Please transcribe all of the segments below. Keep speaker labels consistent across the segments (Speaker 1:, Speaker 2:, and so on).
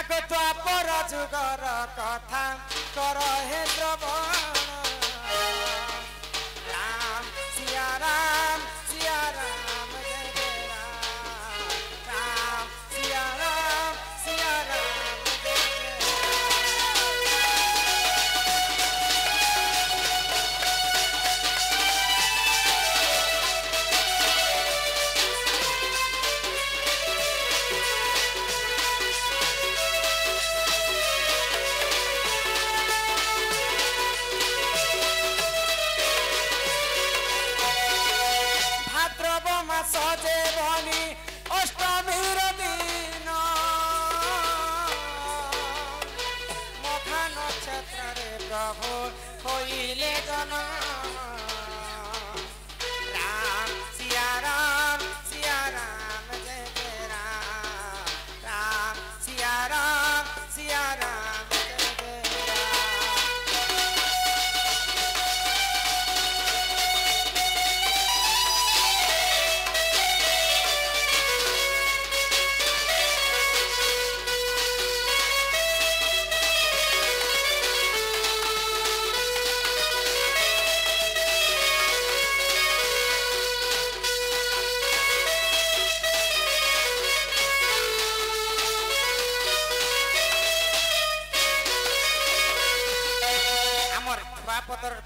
Speaker 1: आगो द्वापर जुगर कथा कर हे श्रवण राम सिया राम जय जय राम सिया राम जय जय सजे बनी अष्टमीर दिन मघा नक्षत्र प्रभु होइले जन राम सिया राम जय जय राम सिया राम जय जय राम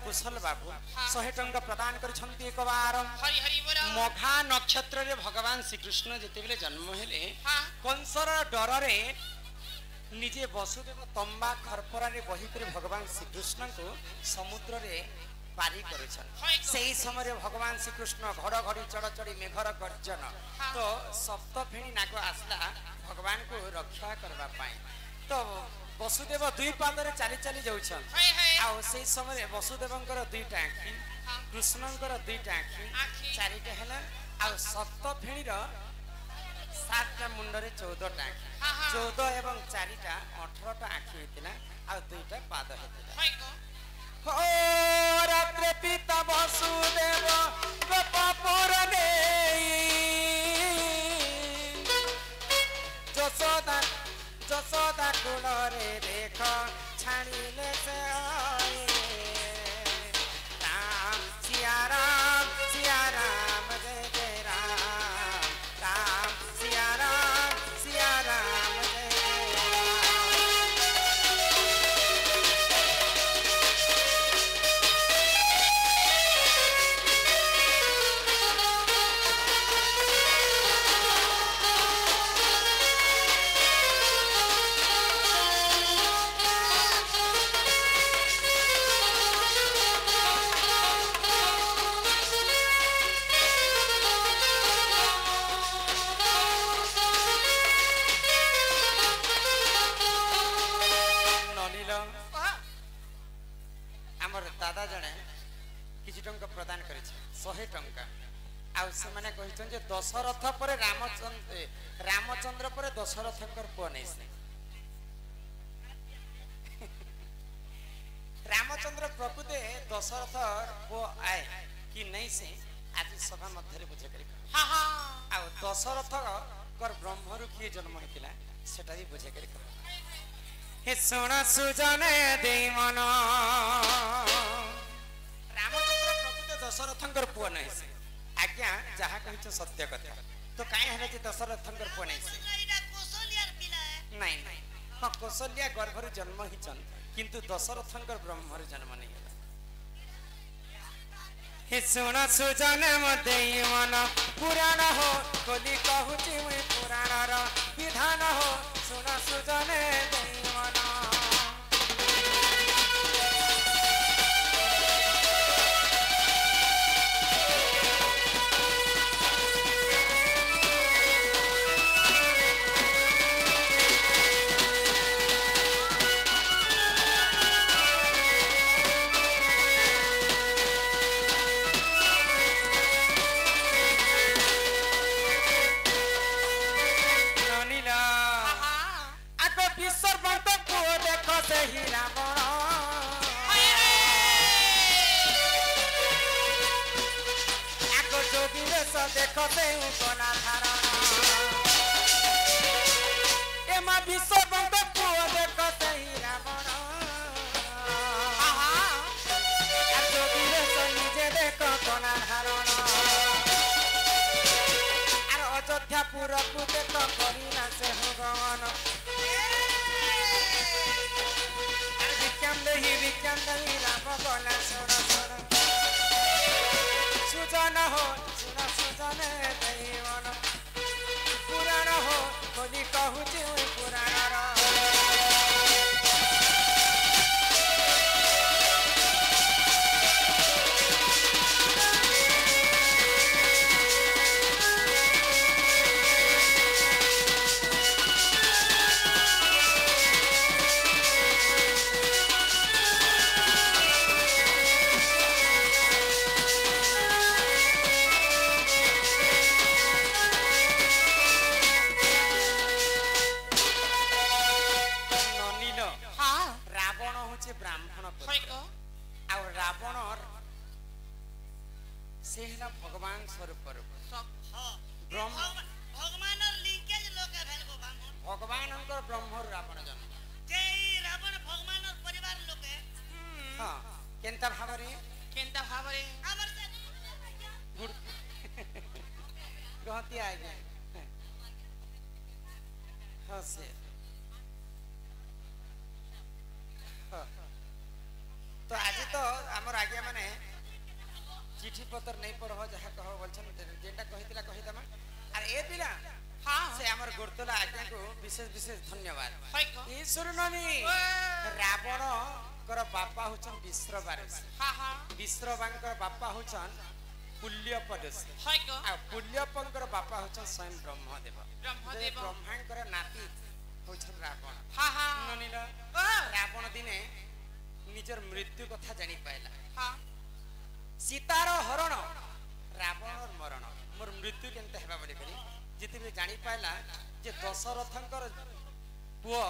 Speaker 1: कुशल बाबू 100 टंका प्रदान कर एक बार मघा नक्षत्र रे भगवान श्रीकृष्ण जिते जन्म हेले कंसर डर रे निजे वसुदेव तंबा खरपरा रे बही कर भगवान श्रीकृष्ण को समुद्र रे पारी करेछन सेही समय भगवान श्रीकृष्ण घड़घड़ी चढ़चढ़ी मेघर गर्जन तो सप्तफेणी नाग आसला भगवान को रक्षा करबा पाए तो वसुदेव दुई पादरे चली चली जाउछन आउ से समय वसुदेवंकर दुईटा आखि कृष्णंकर दुईटा आखि चारिटा हला आउ सप्तफेणीर 7टा मुंडरे 14टा आखि 14 एवं चारिटा 18टा आखि हेतिला आउ दुईटा पाद हेतिला हो रात्रे पिता वसुदेव गोपपुर जसोदा कुलरे देख छाणिले से राम सिया राम जय जय राम सिया राम जय प्रदान कर 100 टंका आउ से माने कहितन जे दशरथ पर रामचंद्र पर दशरथकर पुआ नहीं से रामचंद्र प्रकृते दशरथ पुआ आए कि नहीं से आज सभा मध्य बुझे करी हां हां आउ दशरथ कर ब्रह्मरु किए जन्म हेतिला सेटा भी बुझे करी हे सोना सुजने दे मन रामचंद्र प्रकृत दशरथंकर पुआ नहीं से आज्ञा जहा कहिछ सत्य कथा तो काहे हले जे दशरथंकर पुआ नहीं से एटा कौशल्यार पिला नहीं नहीं हां कौशल्या गर्भरु जन्म हिचन किंतु दशरथंकर ब्रह्मरु जन्म नहीं होला हे सोना सुजने मते मन पुराण हो कोली कहूची मुई पुराण र विधान हो सोना सुजने दे मन देखते कोना धारण एमा विश्व बंद ठाकुरକୁ ଦେଖ କରିନା ସେ ଭଗବାନ ବିଜ୍ଞାନ ଦେହି ରାମ ଗଲା ଶୁଣ ଶୁଣ ସୁଜନ ହୋ ଶୁଣ ସୁଜନେ ଦେହି ମନ ପୁରାଣ ହୋ ବୋଲି କହୁଛି ପୁରାଣର भगवान स्वरूप
Speaker 2: भगवान लिंकेज लोक
Speaker 1: भगवान ब्रह्म रावण जन्म
Speaker 2: रावण भगवान परिवार लोक
Speaker 1: हां केनता भावरे
Speaker 2: हमर से
Speaker 1: गहती आ गया हां से तो आज तो हमर आज्ञा माने चिठी पत्र नहीं पढ़ो जहा कहो बोलछन जेटा कहितला कहिदमा और ए पिला हां से हमर गुरतला आज्ञा को विशेष विशेष धन्यवाद ईश्वर ननी रावण कर बापा होचन विश्रवारस हां हां विश्रवांकर बापा होचन पुल्यपदस हाय को आ पुल्यपंकर बापा होचन स्वयं ब्रह्मदेव ब्रह्मांकर नाती होचन रावण हां हां ननी रावण दिने निजर मृत्यु कथा जानि पाइला हां सीतार हरण रावण मरण मोर मृत्यु केनते हेबा बोली करी जिति भी जानि पाइला जे दशरथंकर पुओ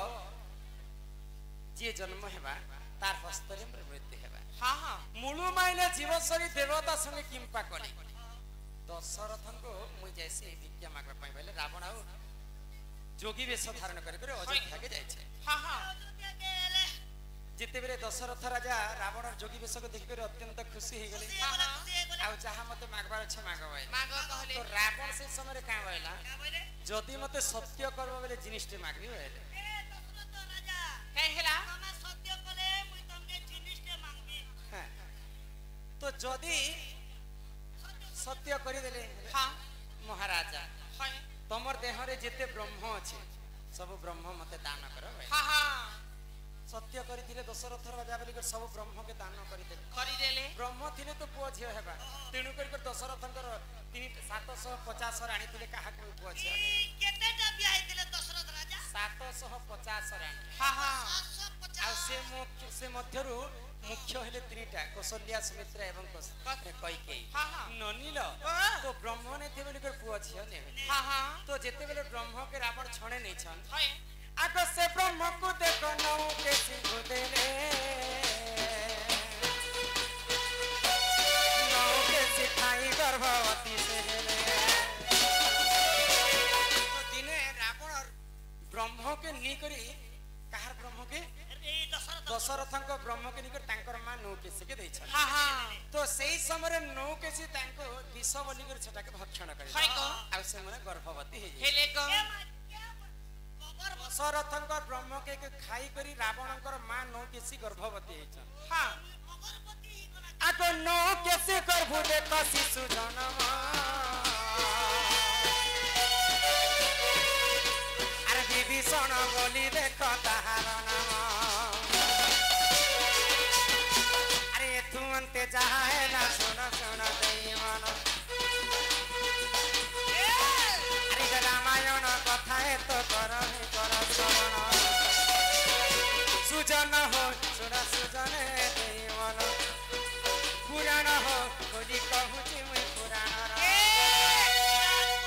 Speaker 1: जे जन्म हेबा तार हस्तरे मोर मृत्यु हेबा हां हां मुळु माइले जीवसरी देवता संगे किंपा करी दशरथंको मुई जैसे विज्ञा मागबा पई बोले रावण आ जोगी वेश धारण करी करे अयोध्या के जाय छे हां हां जिते बेले दशरथ राजा रावण जोगी वेश को देखि कर अत्यंत खुशी हे गले आ जहा मते मागबार छ मागबाय माग कहले तो रावण से समय का होइला जदी मते सत्य करबो बेले जिनिसटे मागबी होइले
Speaker 2: दशरथ राजा
Speaker 1: कहेला
Speaker 2: हम सत्य कले मुई तमके जिनिसटे मांगबी
Speaker 1: हां तो जदी सत्य करि देले हां महाराजा हां तमर देह रे जेते ब्रह्म अछि सब ब्रह्म मते दान करो हां हां सत्य करिथिले दशरथ राजा बोली सब ब्रह्म के दान करिदेले ब्रह्म थिले तो पुओ झियो हेबा तेनु कर दशरथंकर 750 राणी थिले काहा को पुओ झियो
Speaker 2: केतेटा बियाह थिले दशरथ राजा
Speaker 1: 750 राणी हां हां आ से मध्यरु मुख्य हेले तीनटा कौशल्या सुमित्रा एवं कैकेयी हां हां ननील तो ब्रह्म ने थे बोली कर पुओ झियो ने हां हां तो जेते बेले ब्रह्म के रावण छणे नै छन हाय आको से ब्रह्म को देखो नौ के सिंह देले नौ के सिखाई गर्भवती से हेले तो दिने रावण ब्रह्म के नी करी कहार ब्रह्म के दशरथंक ब्रह्म के नी कर तांकर मा नौ के के दै छ हां हां तो सेही समय रे नौ के सी तांको विष बोली कर छटा के भक्षण करे हाय को आ से मने गर्भवती हेले को दशरथंक ब्रह्म के खाई करी रावणंकर मां नौ केसी गर्भवती हेछन हां आको नौ केसी गर्भु देख शिशु जन्म अरे विभीषण बोली देख ताहार नाम अरे तू अंते जाए ना सुन सुन देई मन अरे रामायण कथा है तो कर सुजन हो सुरा सुजने देई मन पुराण हो बोली कहूची मैं पुराण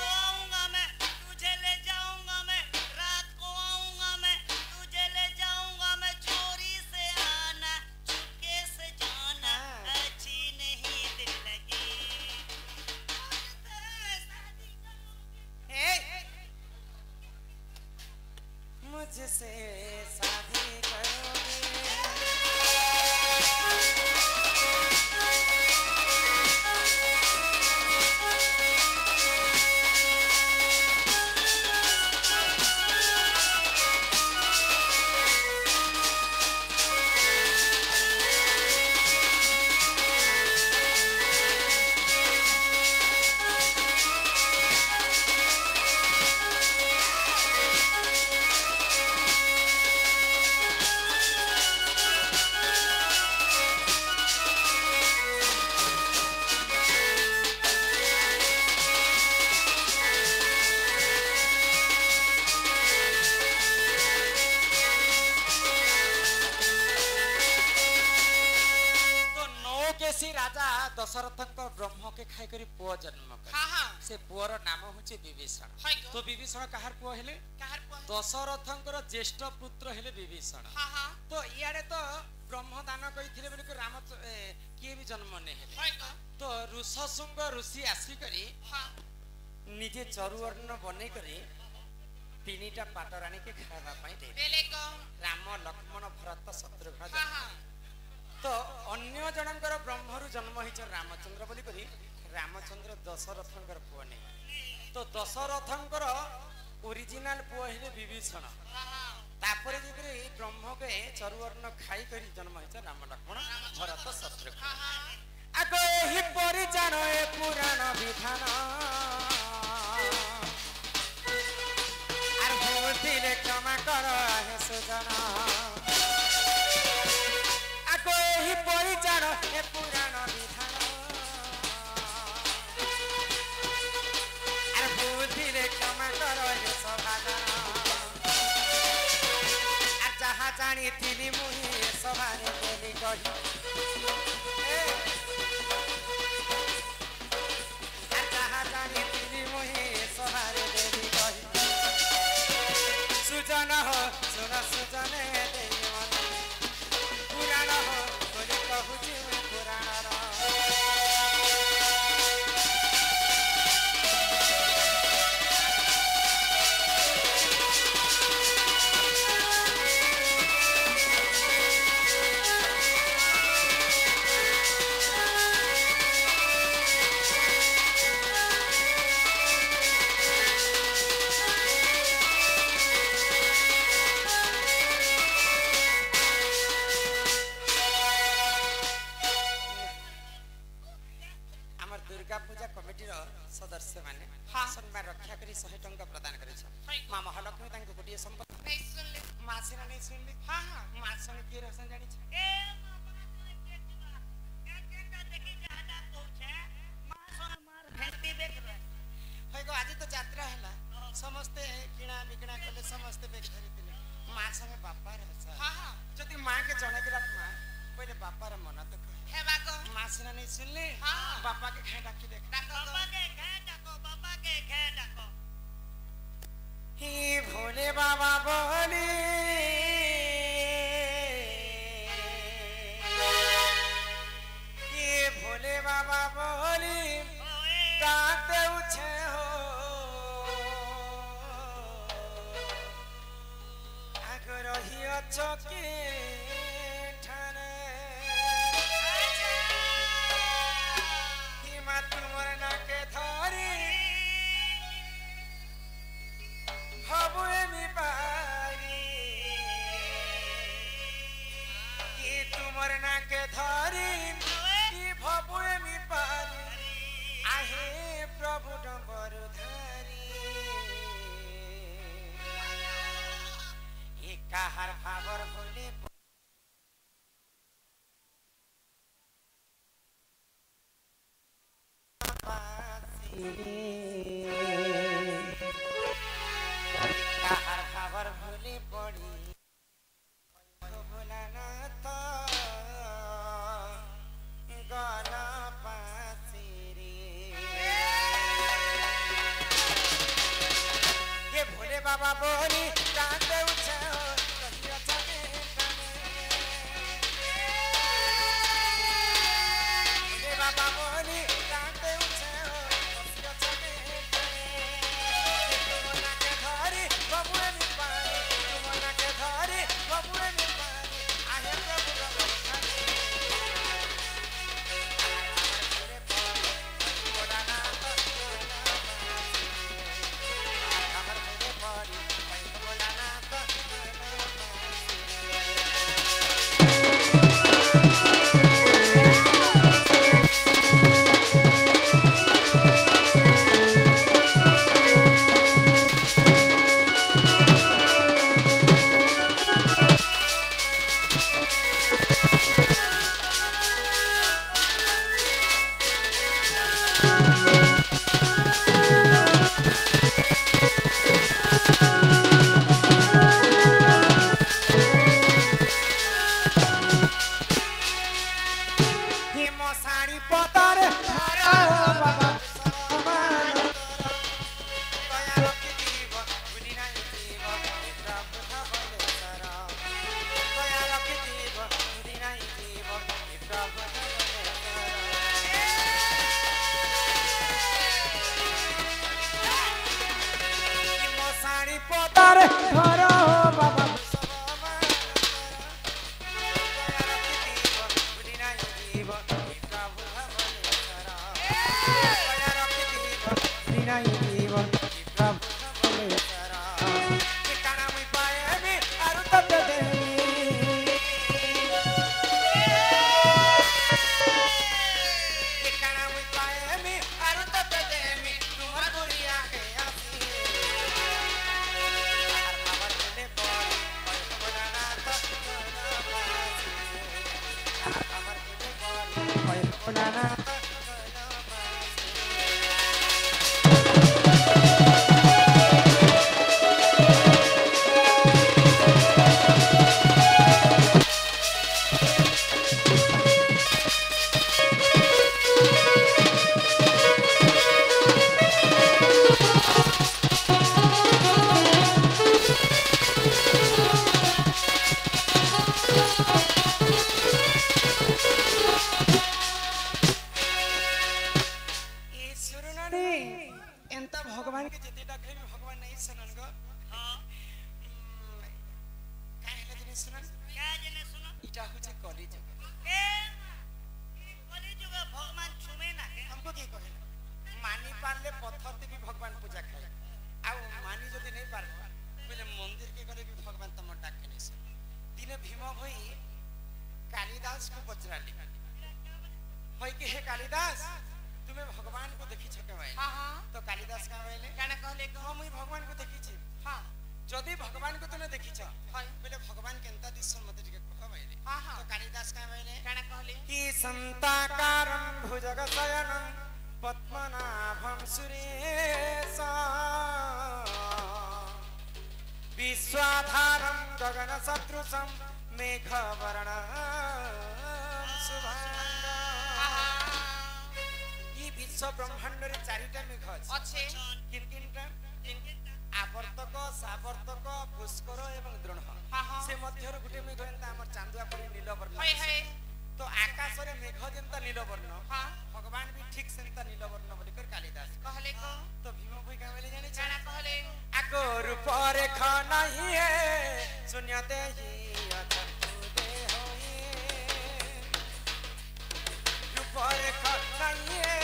Speaker 2: आऊंगा मैं तुझे ले जाऊंगा मैं रात को आऊंगा मैं तुझे ले जाऊंगा मैं चोरी से आना चुपके से जाना अच्छी नहीं दिल लगी
Speaker 1: मुझसे शादी करोगे राजा दशरथ ब्रह्म के खाई करी पुआ जन्म कर से पुअर नाम होचे विभीषण तो विभीषण कहार पुआ हेले दशरथ ज्येष्ठ पुत्र हेले विभीषण तो इयाडे तो ब्रह्म दान कइथिले बोली को राम किए भी जन्म ने हेले तो ऋषशृंग ऋषि आसी करी निजे चरुअर्ण बनै करी तीनटा पाटरानी के खावा पाई दे राम लक्ष्मण भरत शत्रुघ्न तो अन्य जनकर ब्रह्मरु जन्म होइछ रामचंद्र बोली करी रामचंद्र दशरथंकर पुआ नै तो दशरथंकर ओरिजिनल पुआ हेले विभीषण तापरे जेकरी ब्रह्म के चरुअर्ण खाई करी जन्म होइछ राम लक्ष्मण भरत शत्रुघ्न आगो एही परिजान ए पुराण विधान आर भूतिले क्षमा कर हे सुजना ही परिचार ए पुराण विधान आर बुद्धिले क्षमा कर हे सभाजन आर जहाँ जानी थिली मुही सभारे बोली कही आर जहाँ जानी थिली मुही सभारे बोली कही सुजन हो सुन सुजने देई मन पुराण हो बोली कहूची मैं पुराण सदस्य माने सम्मान रक्षा करी 100 टंका प्रदान करे छ मां महालक्ष्मी तांको गोटिए संपत्ति नहीं सुनले मां सिना नहीं सुनले हां हां मां संग के रसन जानी छ ए एकटा देखि जाडा पहुंचे मां सोना मार भेंटी बेक रे होय गो आज तो यात्रा हैला समस्त किणा बिकणा कले समस्त बेक धरि दिले मां संग बापा रे हां हां जति मां के जणे दिला मां पहिले बापा रे मन तो हे बाको मां सिना नहीं सुनले हां बापा के खाए डाकी देख बापा के खाए डाको बापा के खाए डाको ही भोले बाबा बोली ये भोले बाबा बोली ताते उछे हो अगर ही अचके तुमर ना के धारी भबुए मी पारी कि तुमर ना के धारी कि भबुए मी पारी आहे प्रभु डंबर धारी ये काहर भावर बोले खबर भूली पड़ी भूलना तो गला पासिरी ये भोले बाबा बोली कांदे उछे हो कहिया चले भोले बाबा बोली कांदे उछे हो कहिया चले तुमना के धारी बबुए मी पानी तुमना के धारी बबुए मी पानी आहे प्रभु रघुनाथ भोलानाथ अपना भगवान के जिते डाके भगवान नहीं सुनन गो हां काहे ले जिने सुनन क्या जिने सुनो इटा होचे कलिजुग ए कलिजुग भगवान छुमे ना हमको की कहे मानी पारले पत्थर ते भी भगवान पूजा करे आ मानी जदी नहीं पार बोले मंदिर के गले भी भगवान तम डाके नहीं सुन दिने भीम भई कालिदास को पचराली होय कि हे कालिदास तुम्हें भगवान को देखी छके भाई हां हां तो कालिदास का बोले काना कहले को मुई भगवान को देखी छी हां जदी भगवान को तने देखी छ हां बोले भगवान केनता दिसन मते टिके कह भाई हां हां तो कालिदास का बोले काना कहले कि संताकारं भुजगशयनं पद्मनाभं सुरेश विश्वाधारं गगनसदृशं मेघवर्णं शुभांगं विश्व ब्रह्मांड रे चारिटा मेघ अछि किन किनटा आवर्तक सावर्तक पुष्कर एवं द्रोण से मध्य रे गुटे मेघ एंता हमर चांदुआ परि नीलवर्ण होय होय तो आकाश रे मेघ जेंता नीलवर्ण हां भगवान भी ठीक सेंता नीलवर्ण बोली कर कालिदास कहले को तो भीम भई का बोले जाने जाना कहले आको रूप रेखा नहीं है शून्यते ही अचंत होई रूप रेखा नहीं है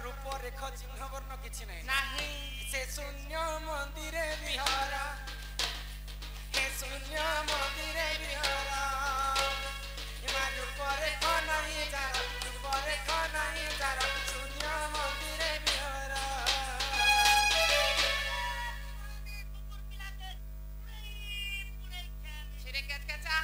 Speaker 1: रूप रेख चिन्ह वर्ण किछि नै नाही से शून्य मंदिरे विहारा हे शून्य मंदिरे विहारा इमा रूप रेख नहीं जा रूप रेख नहीं जा शून्य मंदिरे विहारा छिरे कचकचा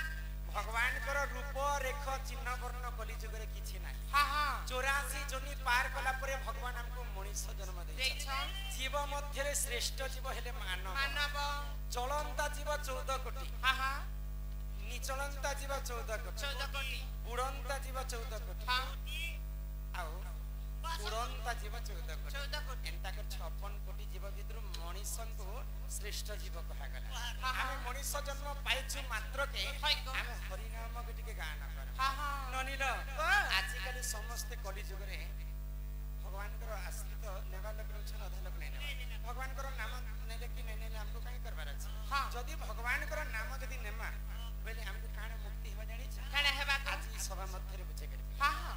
Speaker 1: भगवान कर रूप रेख चिन्ह वर्ण कलि जुग रे किछि नै हां हां 84 जोनी पार कला परे भगवान हमको मनुष्य जन्म दे जीव मध्य रे श्रेष्ठ जीव हेले मानव मानव चलंता जीव 14 कोटी हां हां निचलंता जीव 14 कोटी उड़ंता जीव 14 कोटी हां आउ उड़ंता जीव 14 कोटी एंता कर 56 कोटी जीव भितर मनुष्य को श्रेष्ठ जीव कहा गला हम मनुष्य जन्म पाइछु मात्र के हम हरि नाम के टिके गान कर हां हां ननिल आज काली समस्त कलि जुग रे भगवान कर आश्रित नेबा लोक रहछन अधा लोक नै नेबा भगवान कर नाम नेले कि नै नेले हमको काई करबार अछि हां जदी भगवान कर नाम जदी नेमा बेले हमको काने मुक्ति हो जानी छ काने हेबा आज ई सभा मध्य रे बुझे कर हां हां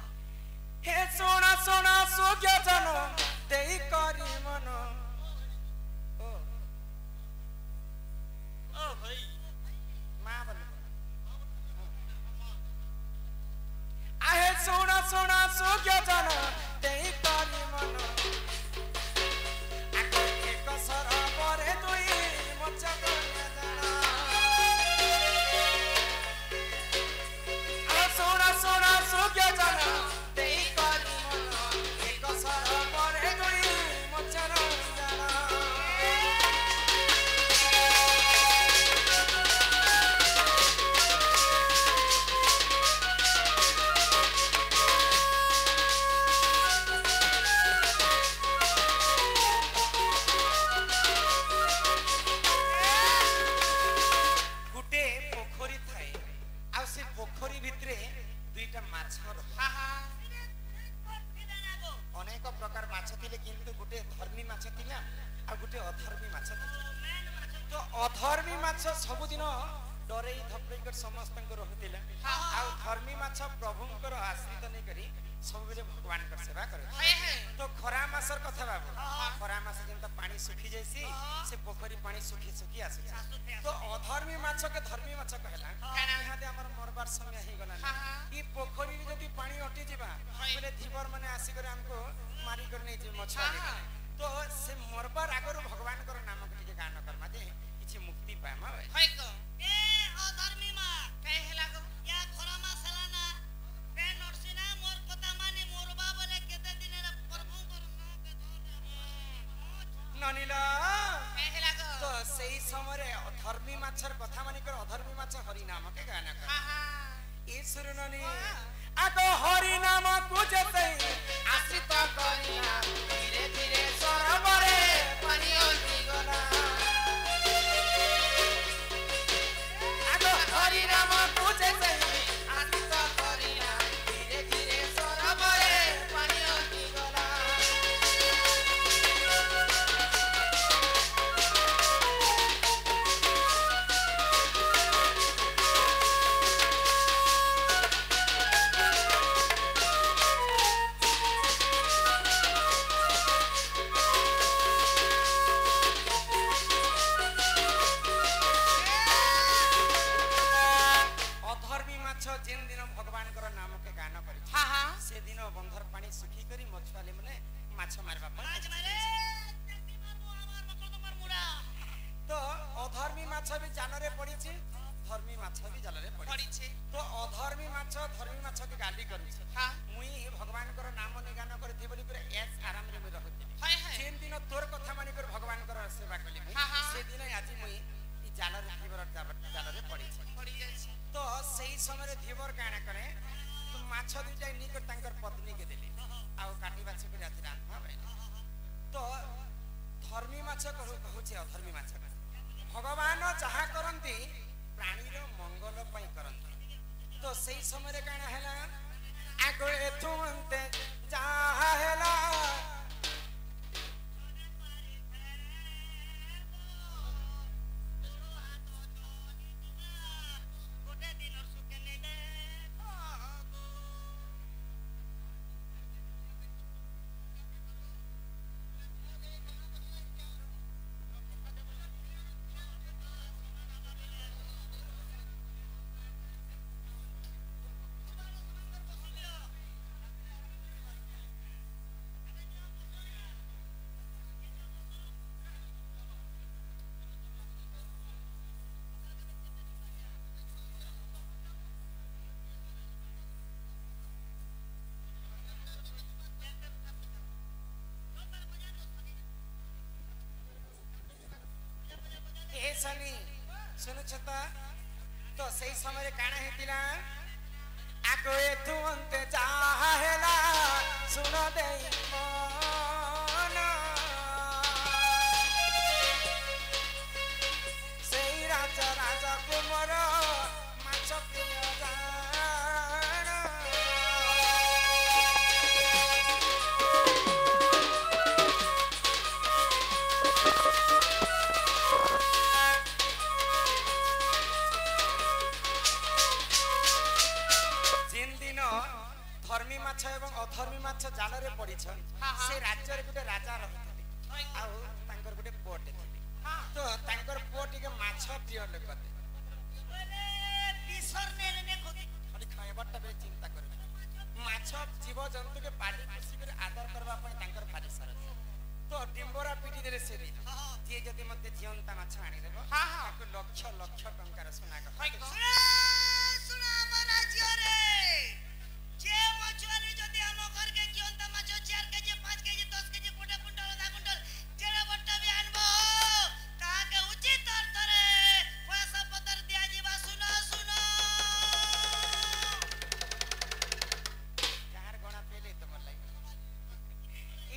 Speaker 1: हे सोना सोना सोग्य जनो देई करी मन ओ ओ भाई मां बोल आहे सोना सोना सोग्य जनो देई करी मन आके एक सरबरे दुई मचा कन्या जाना आ सोना सोना सोग्य जनो देई करी मन एक सरबरे दुई मचा जाना पोखरी भितरे दुईटा माछ अनेक प्रकार माछ थिले किंतु गुटे धर्मी माछ थिला आ गुटे अधर्मी माछ थिला तो अधर्मी माछ सब दिन डरै धपरै कर समस्त को रहतिला आ धर्मी माछ प्रभु कर आश्रित नै करी सब बेले भगवान कर सेवा करे तो खरा मासर कथा बाबू खरा मास जेंता पानी सुखी जैसी से पोखरी पानी सुखी सुखी आसे तो अधर्मी माछ के धर्मी माछ कहला यहाते हमर मरबार समय हे गला ई पोखरी रे जदी पानी अटि जिबा बोले धीवर माने आसी करे हमको मारी कर नै जे मछली तो से मरबार आगर भगवान कर नाम के गान कर मादे किछि मुक्ति पामा होय को ए अधर्मी माछ କହିଲ तो सही समय अधर्मी माछर कथा मानिक अधर्मी माछ हरि नाम के गान कर ए सुरननी आगो हरि नाम को जते आश्रित करिना धीरे धीरे सरबरे पानी ओलि गला आगो हरि नाम को जते आश्रित करिना धीरे धीरे सरबरे पानी ओलि गला से दिन बंधर पानी सुखी करी मछुआली माने माछ मारबा माछ मारे जल्दी मारबो हमर मकल तमर मुड़ा तो अधर्मी माछ भी जानरे पड़ी छी धर्मी माछ भी जानरे पड़ी छी तो अधर्मी माछ धर्मी माछ के गाली करू छी हां मुई भगवान कर नाम निगान करथि बोली पूरा एस आराम रे मुई रहथि हाय हाय जेन दिन तोर कथा मानि कर भगवान कर सेवा कली से दिन आज मुई ई जानरे धीवर जानरे पड़ी जाय छी तो सही समय रे धीवर काना करे माछ दुईटा निकट तांकर पत्नी के देले आउ काटी बाछ के राति रांधा भाई तो धर्मी माछ कहूचे अधर्मी माछ भगवान जहा करंती प्राणी रो मंगल पई करंती तो सही समय रे काना हैला आगो एथुंते जहा हैला सनी सुनु छता तो सही समय काना हेतिला आगो एथु अंते जाहा हेला सुन देई मन सेई राजा राजा कुमार माछ प्रिय जान धर्मी माछ एवं अधर्मी माछ जाल रे पड़ी छन से राज्य रे गुटे राजा रहथि आ तांकर गुटे पोट थिले तो तांकर पोट के माछ प्रिय लोक थे अरे बिसर ने खोदी खाली खाए बट्टा बे चिंता कर माछ जीव जंतु के पाली खुशी कर आदर करबा पय तांकर भारी सरत तो डिंबोरा पीटी देले से जे जति मते जीवंता माछ आनी देबो ताको लक्ष लक्ष टंका रे सोना का सुना हमर राज्य रे जे मछुआरी जदी हम घर के जीवंता माछ 4 केजी 5 केजी 10 केजी फुटा कुंटल आधा कुंटल जेरा बट्टा भी आनबो ताके उचित अर्थरे पैसा पत्र दिया जीवा सुनो सुनो कार गणा पेले तमर लाग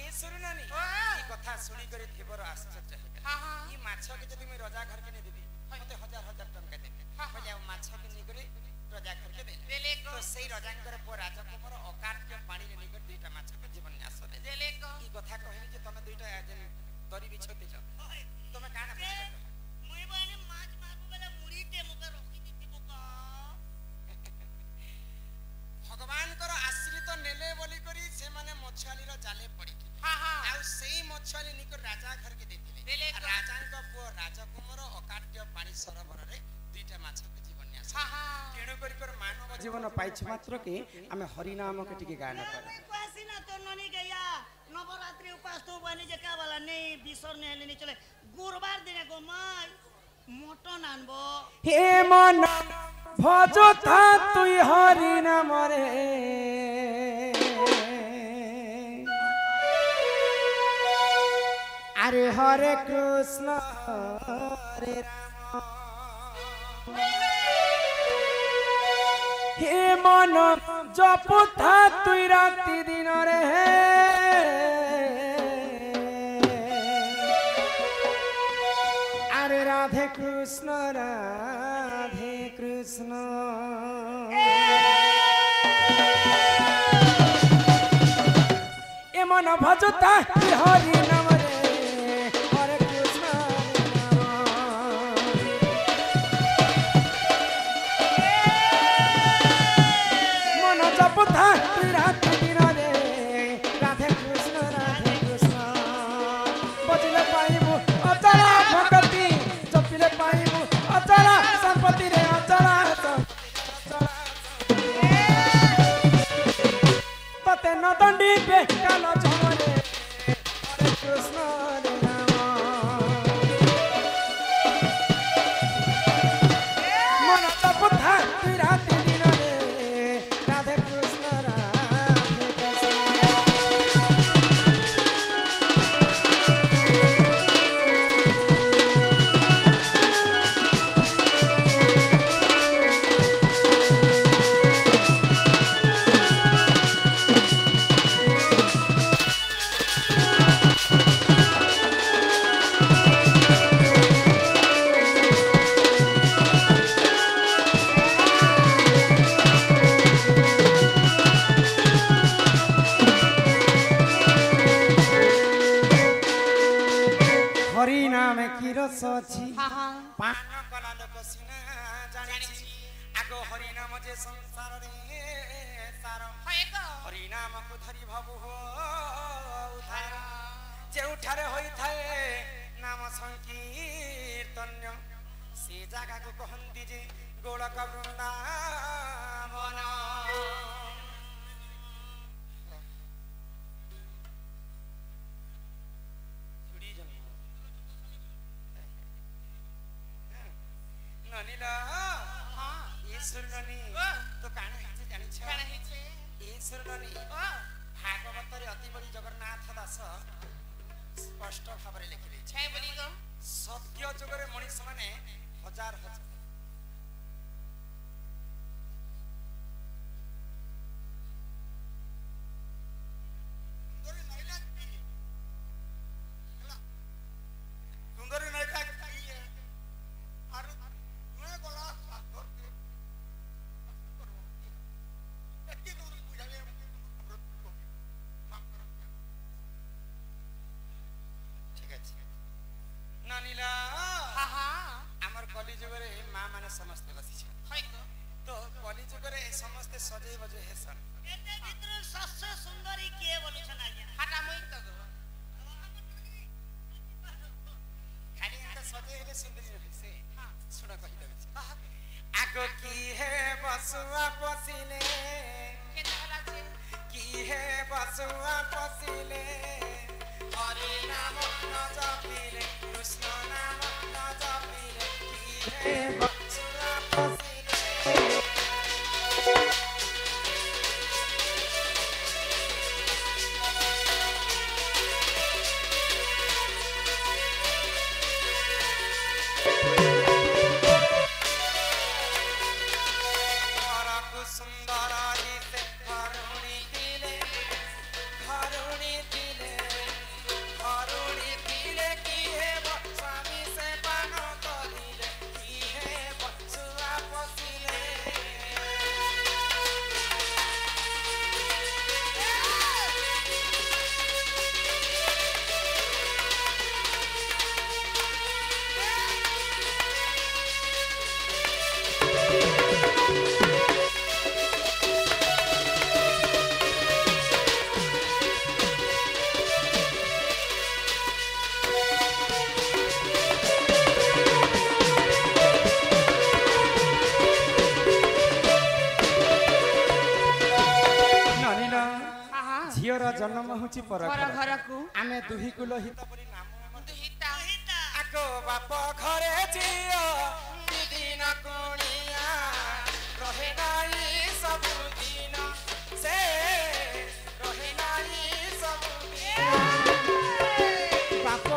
Speaker 1: ए सुननानी ई कथा सुनी करे थेबर आश्चर्य है हां हां ई माछ के जदी मैं रजा घर के ने देबी मते हजार हजार टंका देबे हो जाओ माछ के निकरे रजा घर के देले तो सही रजांकर पो राजा कुमार अकाट के पानी रे निकट दुईटा माछ के जीवन न्यास देले ई कथा कहनी जे तमे दुईटा जन दरी बिछते छ तमे काना पूछ मुई बने माछ मारबो बेला मुड़ी टे मुके रोकी दितिबो का भगवान कर आश्रित नेले बोली करी से माने मछली रो जाले पड़ी हां हां आ सही मछली निकट राजा घर के देतिले राजांक पो राजा कुमार अकाट के पानी सरोवर रे दुईटा माछ के जीवन न्यास तेणु करी कर मानव जीवन पाइछ मात्र के आमे हरि नाम के टिके गान कर पासिना तो ननी गया नवरात्रि उपास तो बने जे का वाला नहीं बिसर ने नहीं चले गुरुवार दिन को माय मटन आनबो हे मन भजो था तुई हरि नाम रे अरे हरे कृष्ण हरे राम हे मन जपुथा तुई राति दिन रे अरे राधे कृष्ण ए मन भजता हरि नाम रे हरे कृष्ण मन जपुथा राति दिन रे राधे कृष्ण बजिले पाइबु अचला भक्ति जपिले पाइबु अचला संपत्ति रे अचला तते न दंडी पे कालो झमरे हरे कृष्ण रे राम मन जपुथा राति दिन रे राधे कृष्ण हरि नाम की रस अछि पान कला लोक सिना जानिछि आगो हरि नाम जे संसार रे सार हरि नाम को धरि भव हो उधार जे उठारे होई थाए नाम संकीर्तन से जागा को कहंती जे गोलक वृंदावन ननीला हां ये सुरनी तो काना हिचे जानि छ काना हिचे ये सुरनी भागवत रे अति बड़ी जगन्नाथ दास स्पष्ट भाव रे लिखि छै बोली गो सत्य जुगरे मनीष माने हजार हजार ननीला हां हां हमर कली जुगरे मां माने समस्त बसी छ है तो कली जुगरे समस्त सजे बजे हेसन एते भीतर सबसे सुंदरी के बोलु छ ना हटा मई त खाली एते सजे हेले सुंदरी से हां सुना कहि दे आगो की है बसुआ पसिले के होला छे की है बसुआ पसिले हरे नाम न जपिले कृष्ण नाम न जपिले की हे बसुआ पसिले सुंदर दिसे करुणी दिले की हे स्वामी से बानो करिले की हे बसुआ पसिले झियर जन्म होची पर घर को आमे दुही कुल हित परि नाम दुहिता आको बाप घरे झियो दिन कोणिया रहे नाई सब दिन से रहे नाई सब दिन बाप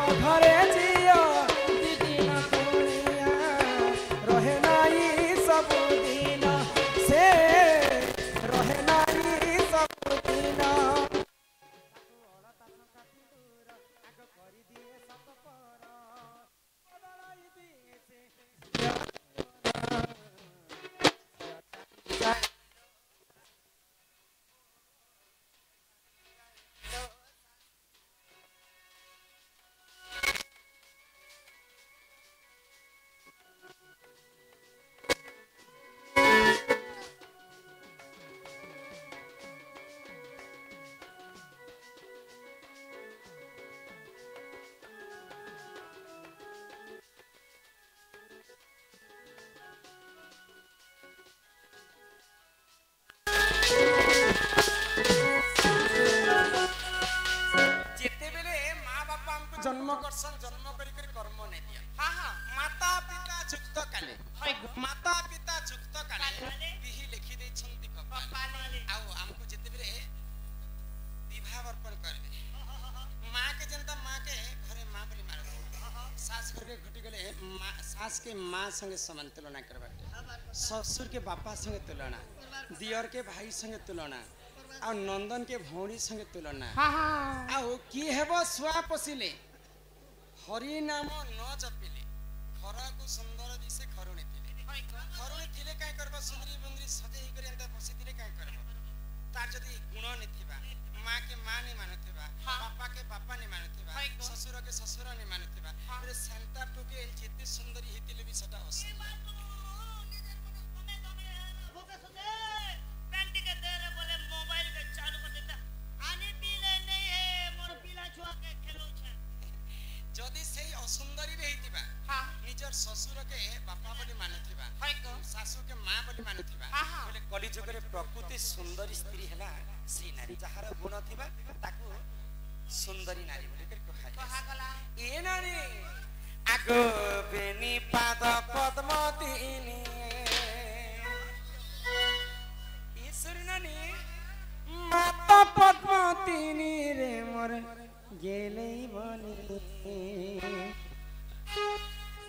Speaker 1: वर्ष जन्म करी कर्म नहीं दिया हां हां माता पिता जुक्त काले माता पिता जुक्त काले बिही लिखि दे छंती कपाले आ हमको जते बेले विवाह अर्पण करबे मां के जनता मां के घरे मां बोली मार सास घर के घटी गले सास के मां संगे समान तुलना करबा ससुर के बापा संगे तुलना दियर के भाई संगे तुलना आ नंदन के भौणी संगे तुलना आ की हेबो सुआ पसिले हरि नाम न जपिले खरा को सुंदर दिसे खरुणी थिले काय करबा सुंदरी बंदरी सजे ही करे अंदर बसी थिले काय करबा तार जदी गुण नथिबा मां के मां नहीं मानथिबा पापा के पापा नहीं मानथिबा ससुर के ससुर नहीं मानथिबा रे शांता टोके जेते सुंदरी हितिले भी सटा हसी पेंटी के देरे बोले मोबाइल के चालू कर देता आने पीले नहीं है मोर पीला छुआ के खेलो छे जदी सेही असुंदरी रहितिबा हां निजर ससुर के बापा बोली मानथिबा सासु के मां बोली मानथिबा बोले कली जुग रे प्रकृति सुंदरी स्त्री हला सी नारी जहार गुण थिबा ताकू सुंदरी नारी बोली कर कहा गला ए नारी आगो बेनी पाद पद्मतीनी ईश्वर नानी माता पद्मतीनी रे मोर गेलै बनी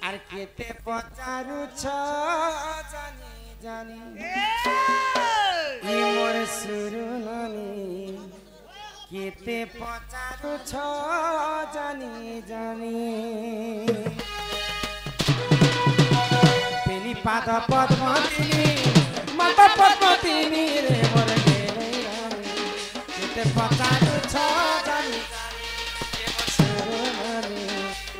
Speaker 1: आर केते पचारु छ जानी जानी ई मोर सुरु नानी केते पचारु छ जानी जानी पेनी पाद पद्मतीनी माता पद्मतीनी रे मोर गेलै रानी केते पचारु छ जानी जानी ए मोर सुरु नानी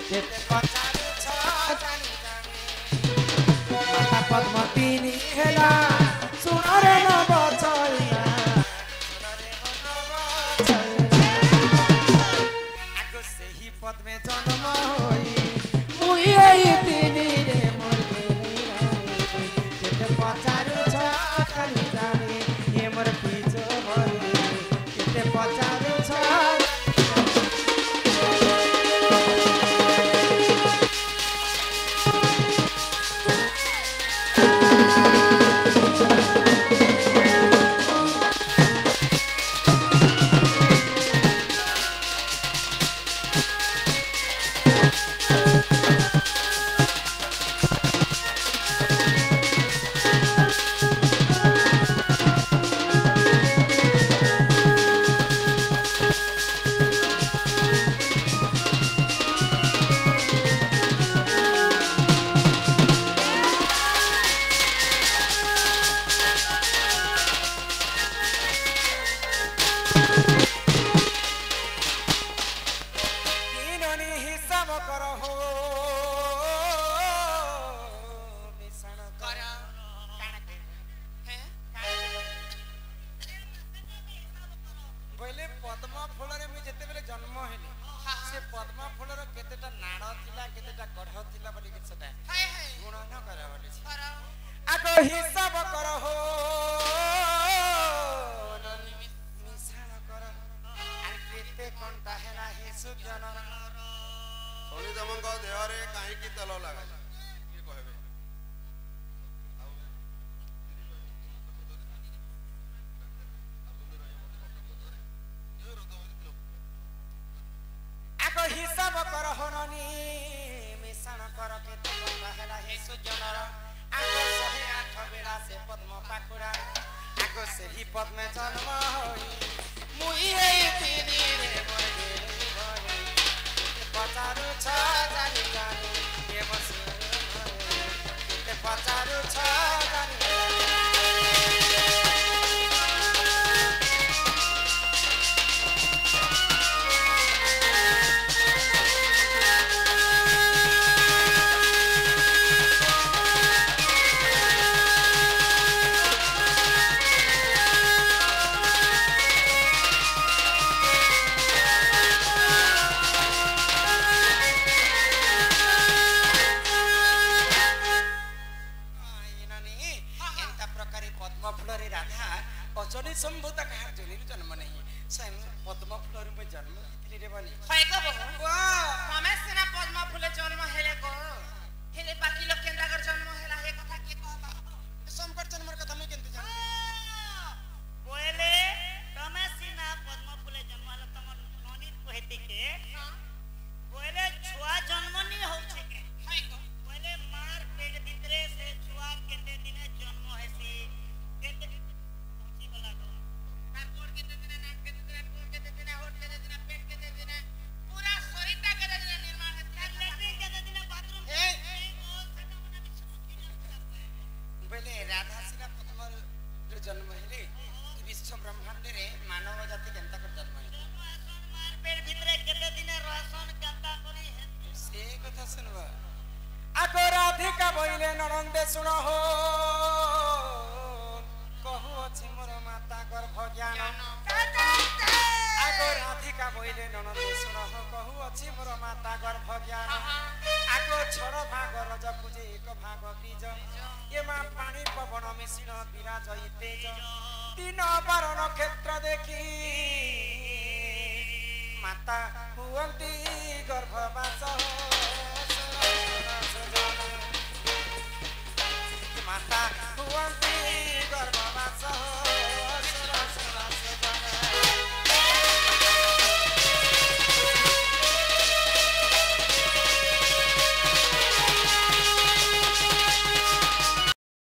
Speaker 1: केते पचारु छ जानी जानी माता पद्मतीनी खेला सुनरे न बचैला पद में जन्म होई मुई एई तिनी रे मोर गेली केते पचारु छ जानी जानी ए मोर पीछो भरी केते पचारु छ हिसाब कर होननी मिश्रण कर केते कहला हे सुजनर आगो 108 बेला से पद्म पाखुरा आगो से ही पद में जन्म होई मुई एई तिनी रे मोर गेली भई पचारु छ जानी जानी ए मसुर केते पचारु छ जानी सुनबा आगो राधिका बोइले ननंदे सुन हो कहू अछि मोर माता गर्भ ज्ञान आगो राधिका बोइले ननंदे सुन हो कहू अछि मोर माता गर्भ ज्ञान आगो छड़ भाग रज पूजे एक भाग बीज ये मा पानी पवन मिश्रण विराज तेज तीन बार नक्षत्र देखी माता हुअंती गर्भवास